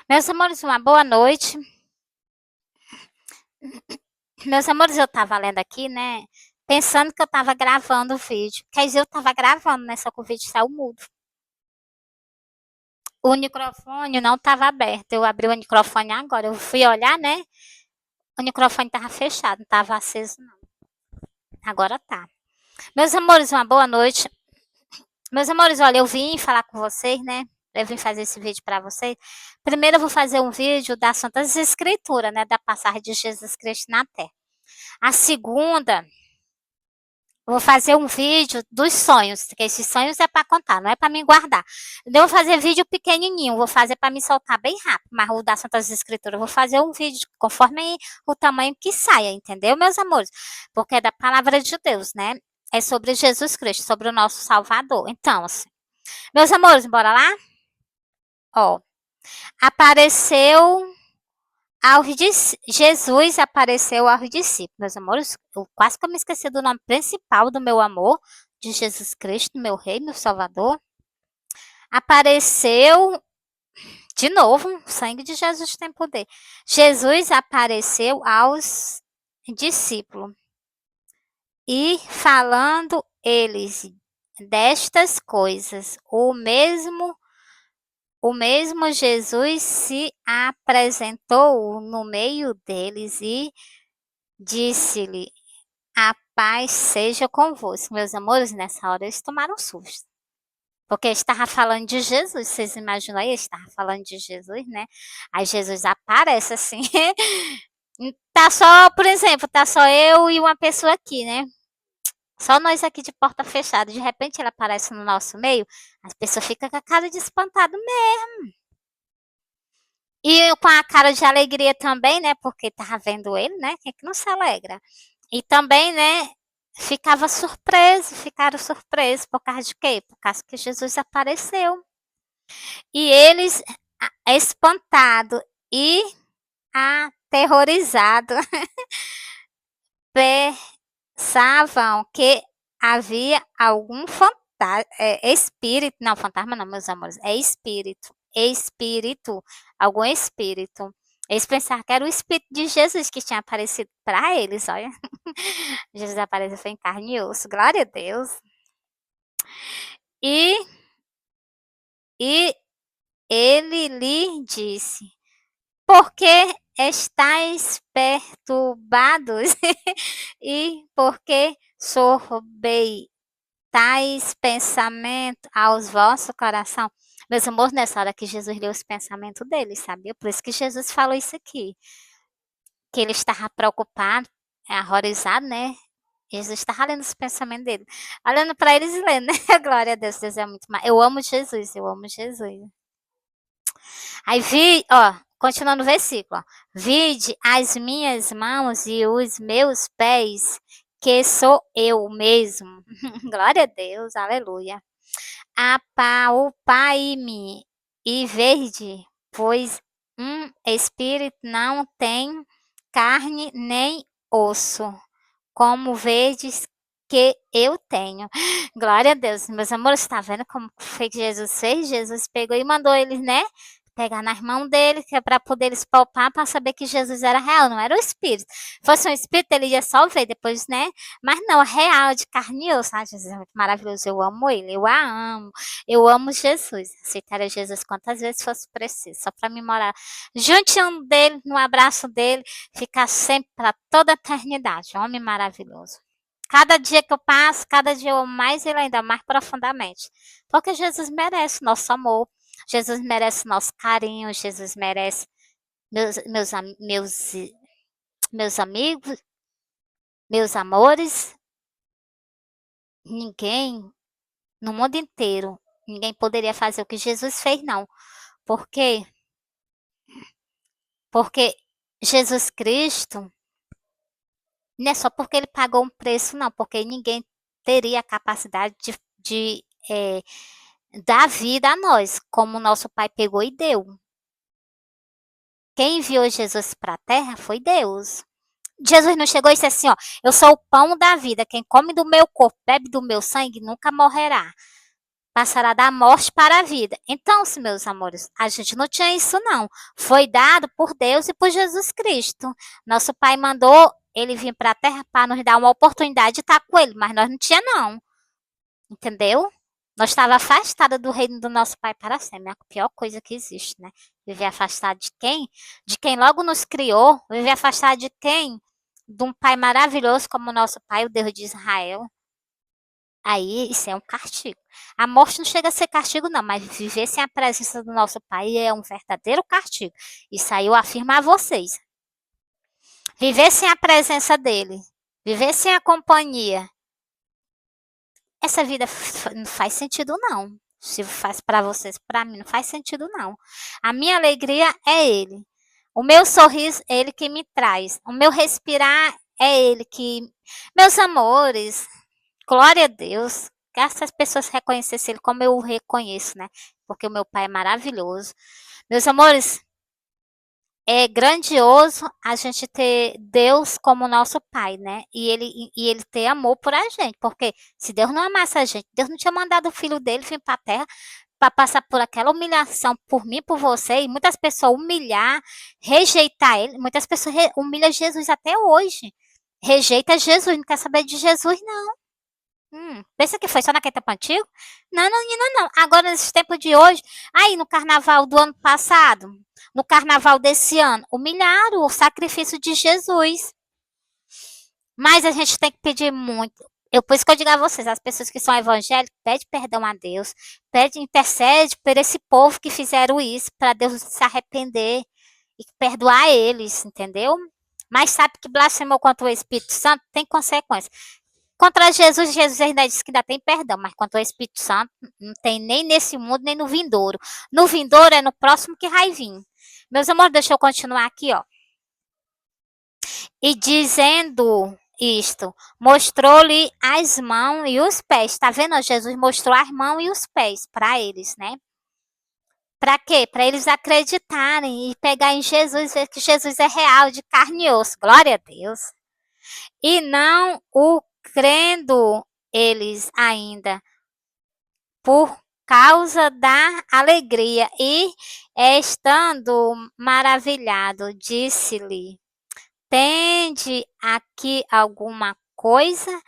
Meus amores, uma boa noite. Meus amores, eu tava lendo aqui, né? Pensando que eu tava gravando o vídeo. Quer dizer, eu tava gravando, né? Só que o vídeo saiu mudo. O microfone não tava aberto. Eu abri o microfone agora. Eu fui olhar, né? O microfone tava fechado, não tava aceso, não. Agora tá. Meus amores, uma boa noite. Meus amores, olha, eu vim falar com vocês, né? Eu vim fazer esse vídeo para vocês. Primeiro, eu vou fazer um vídeo das Santas Escrituras, né? Da passagem de Jesus Cristo na Terra. A segunda, eu vou fazer um vídeo dos sonhos, que esses sonhos é para contar, não é para mim guardar. Eu vou fazer vídeo pequenininho, vou fazer para me soltar bem rápido, mas o das Santas Escrituras, eu vou fazer um vídeo conforme o tamanho que saia, entendeu, meus amores? Porque é da palavra de Deus, né? É sobre Jesus Cristo, sobre o nosso Salvador. Então, assim, meus amores, bora lá? Ó, apareceu Jesus apareceu aos discípulos, meus amores. Eu quase que eu me esqueci do nome principal do meu amor, de Jesus Cristo, meu Rei, meu Salvador. Apareceu de novo, o sangue de Jesus tem poder. Jesus apareceu aos discípulos e falando eles destas coisas, o mesmo Jesus se apresentou no meio deles e disse-lhe: a paz seja convosco. Meus amores, nessa hora eles tomaram um susto. Porque estava falando de Jesus, vocês imaginam aí? Estava falando de Jesus, né? Aí Jesus aparece assim. Tá só, por exemplo, tá só eu e uma pessoa aqui, né? Só nós aqui de porta fechada. De repente ele aparece no nosso meio, as pessoas ficam com a cara de espantado mesmo. E com a cara de alegria também, né? Porque tava vendo ele, né? Quem é que não se alegra? E também, né? Ficaram surpresos por causa de quê? Por causa que Jesus apareceu. E eles, espantados e aterrorizados, pensavam que havia algum espírito, não, fantasma não, meus amores, é espírito, algum espírito. Eles pensaram que era o Espírito de Jesus que tinha aparecido para eles, olha. Jesus apareceu em carne e osso, glória a Deus. E, e ele lhe disse: por que estáis perturbados e por que sorbei tais pensamentos aos vossos coração? Meus amores, nessa hora que Jesus leu os pensamentos deles, sabia? Por isso que Jesus falou isso aqui. Que ele estava preocupado, horrorizado, né? Jesus estava lendo os pensamentos dele. Olhando para eles e lendo, né? Glória a Deus, Deus é muito mais. Eu amo Jesus, eu amo Jesus. Aí continuando o versículo, ó. Vide as minhas mãos e os meus pés, que sou eu mesmo. Glória a Deus, aleluia. Apalpai-me e verde, pois um espírito não tem carne nem osso, como verdes que eu tenho. Glória a Deus. Meus amores, está vendo como foi que Jesus fez? Jesus pegou e mandou eles, né? Pegar nas mãos dele, que é para poder eles palpar, para saber que Jesus era real, não era o Espírito. Se fosse um Espírito, ele ia só ver depois, né? Mas não, é real, de carne e osso. Ah, Jesus é muito maravilhoso, eu amo ele, eu a amo. Eu amo Jesus. Aceitaria Jesus quantas vezes fosse preciso, só para me morar juntinho dele, no abraço dele, ficar sempre para toda a eternidade. Homem maravilhoso. Cada dia que eu passo, cada dia eu amo mais ele ainda mais profundamente. Porque Jesus merece nosso amor. Jesus merece nosso carinho. Jesus merece meus amigos, meus amores. Ninguém no mundo inteiro, ninguém poderia fazer o que Jesus fez, não. Por quê? Porque Jesus Cristo, não é só porque ele pagou um preço, não. Porque ninguém teria a capacidade de dar vida a nós, como nosso Pai pegou e deu. Quem enviou Jesus para a terra foi Deus. Jesus não chegou e disse assim, ó, eu sou o pão da vida, quem come do meu corpo, bebe do meu sangue, nunca morrerá. passará da morte para a vida. Então, meus amores, a gente não tinha isso não. Foi dado por Deus e por Jesus Cristo. Nosso Pai mandou ele vir para a terra para nos dar uma oportunidade de estar com ele, mas nós não tinha não. Entendeu? Nós estava afastada do reino do nosso Pai para sempre. É a pior coisa que existe, né? Viver afastado de quem? De quem logo nos criou. Viver afastado de quem? De um Pai maravilhoso como o nosso Pai, o Deus de Israel. Aí isso é um castigo. A morte não chega a ser castigo, não, mas viver sem a presença do nosso Pai é um verdadeiro castigo. Isso aí eu afirmo a vocês. Viver sem a presença dele, viver sem a companhia, essa vida não faz sentido, não. Se faz para vocês, para mim não faz sentido, não. A minha alegria é ele. O meu sorriso é ele que me traz. O meu respirar é ele que. Meus amores, glória a Deus. Que essas pessoas reconhecessem ele como eu o reconheço, né? Porque o meu pai é maravilhoso. Meus amores, é grandioso a gente ter Deus como nosso pai, né? E ele ter amor por a gente. Porque se Deus não amasse a gente, Deus não tinha mandado o filho dele vir para a terra para passar por aquela humilhação por mim, por você. E muitas pessoas humilhar, rejeitar ele. Muitas pessoas humilham Jesus até hoje. Rejeita Jesus, não quer saber de Jesus, não. Pensa que foi só naquele tempo antigo? Não, não, não, não. Agora, nesse tempo de hoje, aí no carnaval do ano passado, no carnaval desse ano, humilharam o sacrifício de Jesus. Mas a gente tem que pedir muito. Por isso que eu digo a vocês, as pessoas que são evangélicas, pede perdão a Deus, pede, intercede por esse povo que fizeram isso, para Deus se arrepender e perdoar eles, entendeu? Mas sabe que blasfemou contra o Espírito Santo tem consequência. Contra Jesus, Jesus ainda disse que ainda tem perdão, mas contra o Espírito Santo não tem nem nesse mundo, nem no vindouro. No vindouro é no próximo que vai vir. Meus amores, deixa eu continuar aqui, ó. E dizendo isto, mostrou-lhe as mãos e os pés. Tá vendo? Jesus mostrou as mãos e os pés para eles, né? Para quê? Para eles acreditarem e pegar em Jesus, ver que Jesus é real, de carne e osso. Glória a Deus. E não o crendo eles ainda por causa da alegria e estando maravilhado, disse-lhe: Tende aqui alguma coisa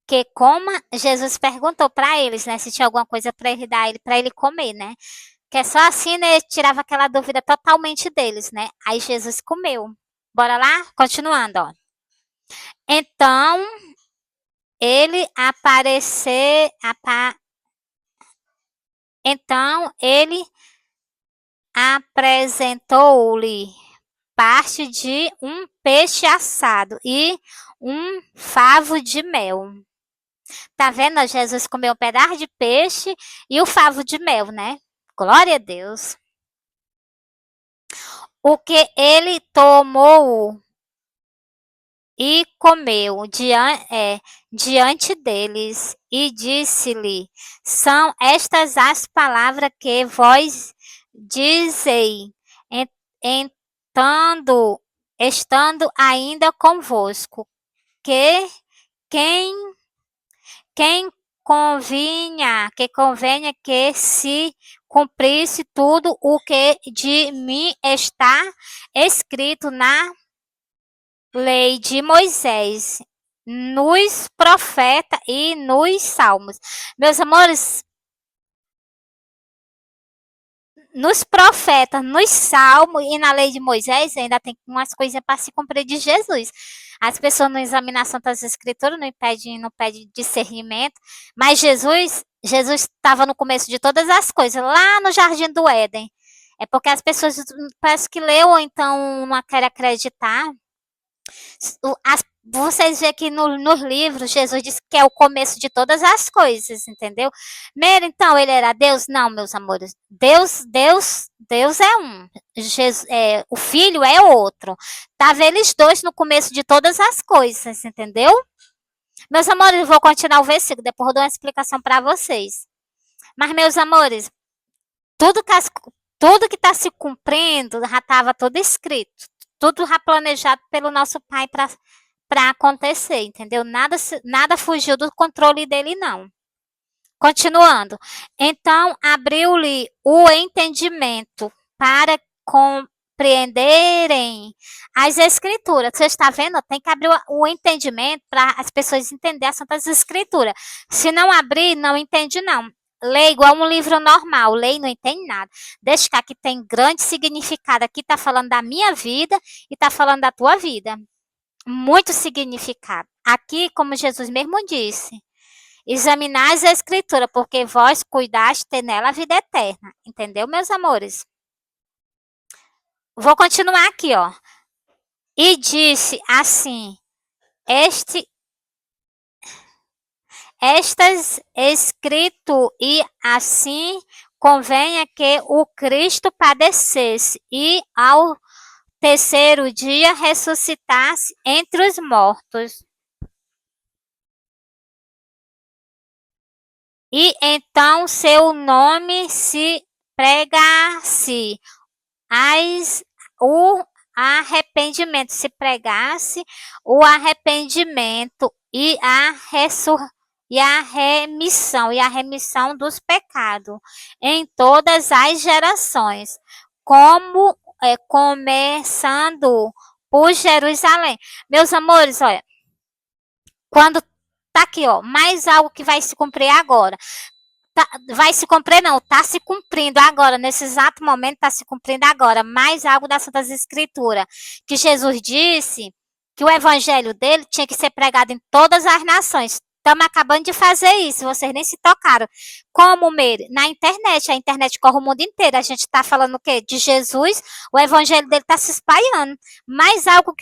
que coma? Jesus perguntou para eles, né, se tinha alguma coisa para ele dar para ele comer, né? Que é só assim, né, tirava aquela dúvida totalmente deles, né? Aí Jesus comeu. Bora lá? Continuando, ó. Então, ele Então ele apresentou-lhe parte de um peixe assado e um favo de mel. Tá vendo? Jesus comeu um pedaço de peixe e o favo de mel, né? Glória a Deus. O que ele tomou e comeu diante deles e disse-lhe: São estas as palavras que vós dizei, estando ainda convosco, que quem convenha que se cumprisse tudo o que de mim está escrito na lei de Moisés, nos profetas e nos salmos. Meus amores, nos profetas, nos salmos e na lei de Moisés ainda tem umas coisas para se cumprir de Jesus. As pessoas não examinam tantas escrituras, não pede discernimento, mas Jesus estava no começo de todas as coisas, lá no Jardim do Éden. É porque as pessoas parece que leu ou então não querem acreditar. Vocês veem que nos livros Jesus diz que é o começo de todas as coisas, entendeu? Então, ele era Deus? Não, meus amores. Deus é um. O Filho é outro. Tava eles dois no começo de todas as coisas, entendeu? Meus amores, eu vou continuar o versículo, depois eu dou uma explicação para vocês. Mas, meus amores, tudo que está se cumprindo já estava tudo escrito. Tudo já planejado pelo nosso Pai para acontecer, entendeu? Nada fugiu do controle dele, não. Continuando. Então abriu-lhe o entendimento para compreenderem as Escrituras. Você está vendo? Tem que abrir o entendimento para as pessoas entenderem as Santas Escrituras. Se não abrir, não entende não. Lê igual um livro normal, lê e não entende nada. Deixa cá que tem grande significado. Aqui está falando da minha vida e está falando da tua vida. Muito significado. Aqui, como Jesus mesmo disse, examinais a escritura, porque vós cuidaste ter nela a vida eterna. Entendeu, meus amores? Vou continuar aqui, ó. E disse assim: estas escrito, e assim convenha que o Cristo padecesse e ao terceiro dia ressuscitasse entre os mortos. E então seu nome se pregasse, o arrependimento, se pregasse o arrependimento e a remissão dos pecados em todas as gerações, como começando por Jerusalém. Meus amores, olha, quando tá aqui, ó, mais algo que vai se cumprir agora. Vai se cumprir, não, está se cumprindo agora, nesse exato momento está se cumprindo agora, mais algo das Santas Escrituras, que Jesus disse que o evangelho dele tinha que ser pregado em todas as nações. Estamos acabando de fazer isso, vocês nem se tocaram. Como, Meire? Na internet, a internet corre o mundo inteiro, a gente está falando o quê? De Jesus, o evangelho dele está se espalhando. Mais algo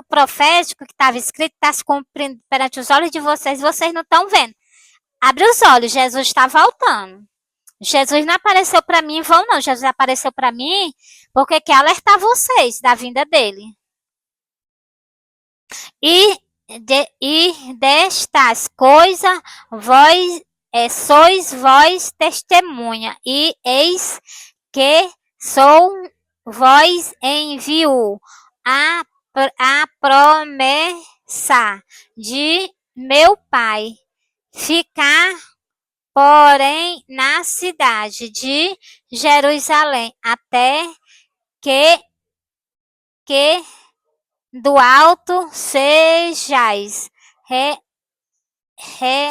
profético que estava escrito está se cumprindo perante os olhos de vocês não estão vendo. Abre os olhos, Jesus está voltando. Jesus não apareceu para mim em vão, não. Jesus apareceu para mim porque quer alertar vocês da vinda dele. E destas coisas sois vós testemunha, e eis que sou vós envio a promessa de meu Pai. Ficar, porém, na cidade de Jerusalém, até que do alto sejais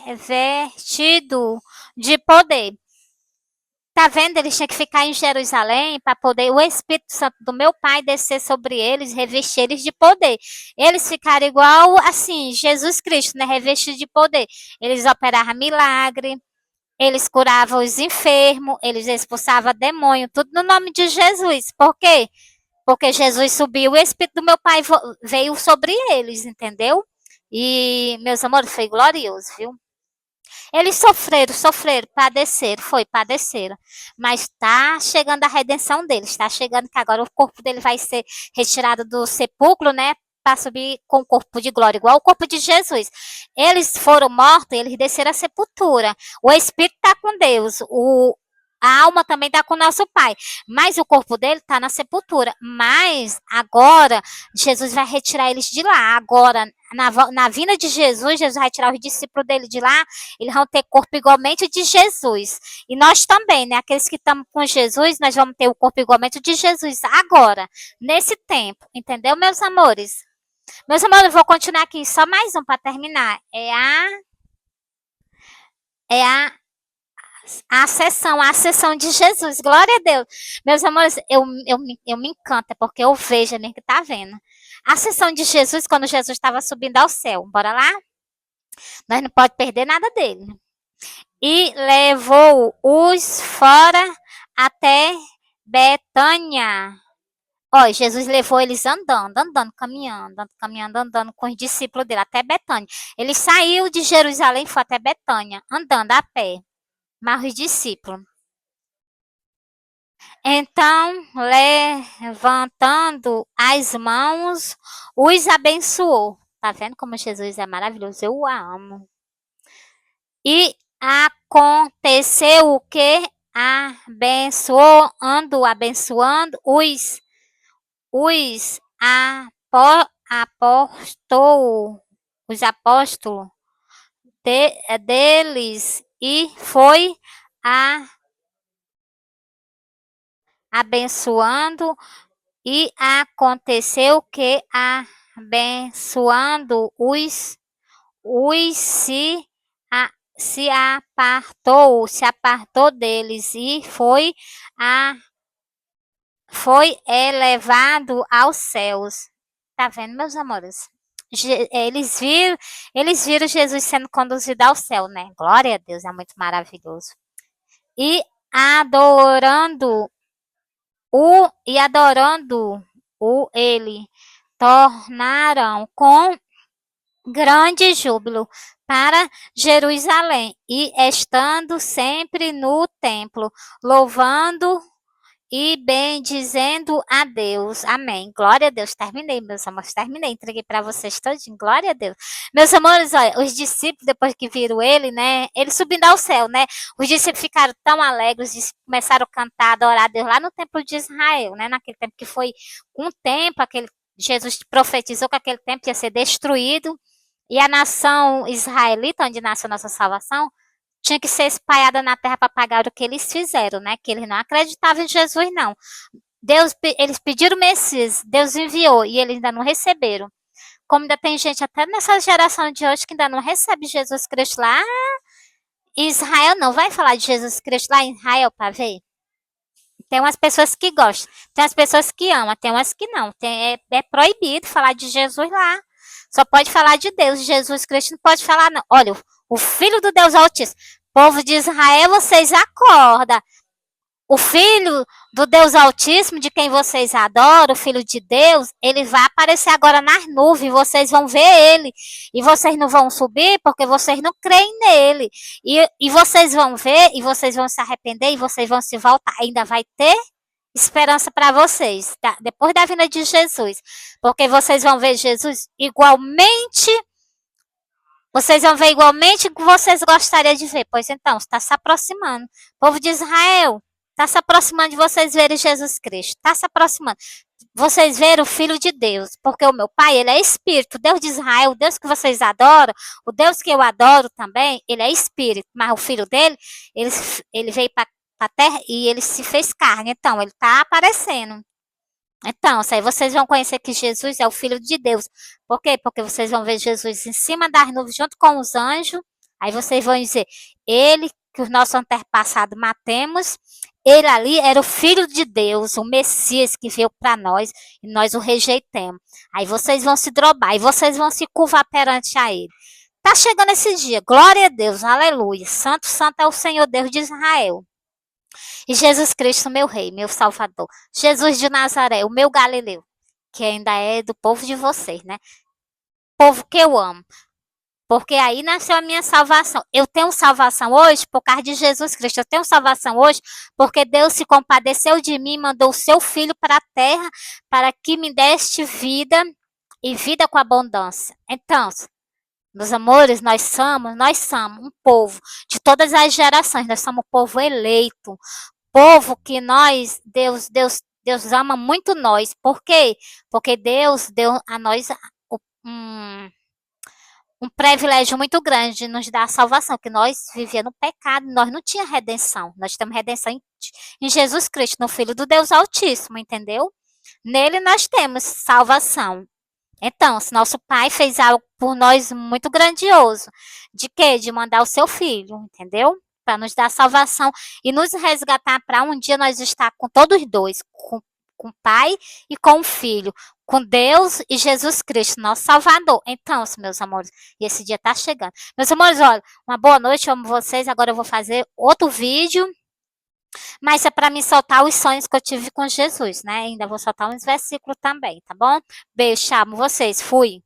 revestido de poder. Tá vendo? Eles tinham que ficar em Jerusalém para poder o Espírito Santo do meu Pai descer sobre eles, revestir eles de poder. Eles ficaram igual assim, Jesus Cristo, né? Revestido de poder. Eles operavam milagre, eles curavam os enfermos, eles expulsavam demônio, tudo no nome de Jesus. Por quê? Porque Jesus subiu, o Espírito do meu Pai veio sobre eles, entendeu? E, meus amores, foi glorioso, viu? Eles sofreram, padeceram. Mas está chegando a redenção deles, está chegando que agora o corpo dele vai ser retirado do sepulcro, né? Para subir com o corpo de glória, igual o corpo de Jesus. Eles foram mortos, eles desceram à sepultura. O espírito está com Deus, a alma também está com o nosso Pai, mas o corpo dele está na sepultura. Mas agora, Jesus vai retirar eles de lá. Agora, na vinda de Jesus, Jesus vai tirar os discípulos dele de lá, eles vão ter corpo igualmente de Jesus. E nós também, né? Aqueles que estamos com Jesus, nós vamos ter o corpo igualmente de Jesus agora, nesse tempo. Entendeu, meus amores? Meus amores, eu vou continuar aqui, só mais um para terminar. É a sessão de Jesus. Glória a Deus. Meus amores, eu me encanto, é porque eu vejo mesmo que tá vendo. A sessão de Jesus, quando Jesus estava subindo ao céu. Bora lá? Nós não pode perder nada dele. E levou-os fora até Betânia. Ó, Jesus levou eles andando, caminhando com os discípulos dele até Betânia. Ele saiu de Jerusalém e foi até Betânia, andando a pé. Mas os discípulos. Então, levantando as mãos, os abençoou. Tá vendo como Jesus é maravilhoso? Eu o amo. E aconteceu o que? Abençoando os apóstolos deles e foi a abençoando, e aconteceu que abençoando os se apartou deles e foi elevado aos céus. Tá vendo, meus amores? Eles viram Jesus sendo conduzido ao céu, né? Glória a Deus, é muito maravilhoso. E adorando adorando-o ele, tornaram com grande júbilo para Jerusalém, e estando sempre no templo, louvando e bendizendo a Deus. Amém. Glória a Deus. Terminei, meus amores. Terminei. Entreguei para vocês todinho. Glória a Deus. Meus amores, olha, os discípulos, depois que viram ele, né? Ele subindo ao céu, né? Os discípulos ficaram tão alegres, os discípulos começaram a cantar, adorar a Deus lá no templo de Israel, né? Naquele tempo que foi um tempo, aquele Jesus profetizou que aquele tempo ia ser destruído. E a nação israelita, onde nasceu nossa salvação, tinha que ser espalhada na terra para pagar o que eles fizeram, né? Que eles não acreditavam em Jesus, não. Eles pediram o Messias, Deus enviou e eles ainda não receberam. Como ainda tem gente até nessa geração de hoje que ainda não recebe Jesus Cristo lá em Israel, não. Vai falar de Jesus Cristo lá em Israel para ver? Tem umas pessoas que gostam, tem as pessoas que amam, tem umas que não. É proibido falar de Jesus lá. Só pode falar de Deus. Jesus Cristo não pode falar, não. Olha, o Filho do Deus Altíssimo. Povo de Israel, vocês acordam. O Filho do Deus Altíssimo, de quem vocês adoram, o Filho de Deus, ele vai aparecer agora nas nuvens, vocês vão ver ele. E vocês não vão subir porque vocês não creem nele. E vocês vão ver, e vocês vão se arrepender, e vocês vão se voltar. Ainda vai ter esperança para vocês, tá? Depois da vinda de Jesus. Porque vocês vão ver Jesus igualmente. Vocês vão ver igualmente o que vocês gostariam de ver. Pois então, está se aproximando. O povo de Israel está se aproximando de vocês verem Jesus Cristo. Está se aproximando. Vocês verem o Filho de Deus. Porque o meu Pai, ele é Espírito. O Deus de Israel, o Deus que vocês adoram, o Deus que eu adoro também, ele é Espírito. Mas o Filho dele, ele veio para a terra e ele se fez carne. Então, ele está aparecendo. Então, isso aí vocês vão conhecer que Jesus é o Filho de Deus. Por quê? Porque vocês vão ver Jesus em cima das nuvens junto com os anjos. Aí vocês vão dizer, ele que os nossos antepassados matemos, ele ali era o Filho de Deus, o Messias que veio para nós e nós o rejeitamos. Aí vocês vão se drobar e vocês vão se curvar perante a ele. Tá chegando esse dia, glória a Deus, aleluia. Santo, santo é o Senhor Deus de Israel. E Jesus Cristo, meu rei, meu salvador. Jesus de Nazaré, o meu Galileu, que ainda é do povo de vocês, né? Povo que eu amo. Porque aí nasceu a minha salvação. Eu tenho salvação hoje por causa de Jesus Cristo. Eu tenho salvação hoje porque Deus se compadeceu de mim, mandou o seu filho para a terra para que me deste vida e vida com abundância. Então, meus amores, nós somos um povo de todas as gerações. Nós somos um povo eleito, povo que Deus ama muito nós. Por quê? Porque Deus deu a nós um, um privilégio muito grande de nos dar a salvação, que nós vivíamos no pecado, nós não tínhamos redenção. Nós temos redenção em Jesus Cristo, no Filho do Deus Altíssimo, entendeu? Nele nós temos salvação. Então, se nosso Pai fez algo por nós muito grandioso, de quê? De mandar o seu Filho, entendeu? Para nos dar salvação e nos resgatar para um dia nós estar com todos dois, com o Pai e com o Filho, com Deus e Jesus Cristo, nosso Salvador. Então, meus amores, e esse dia está chegando. Meus amores, olha, uma boa noite, eu amo vocês. Agora eu vou fazer outro vídeo, mas é para me soltar os sonhos que eu tive com Jesus, né? Ainda vou soltar uns versículos também, tá bom? Beijo, amo vocês, fui.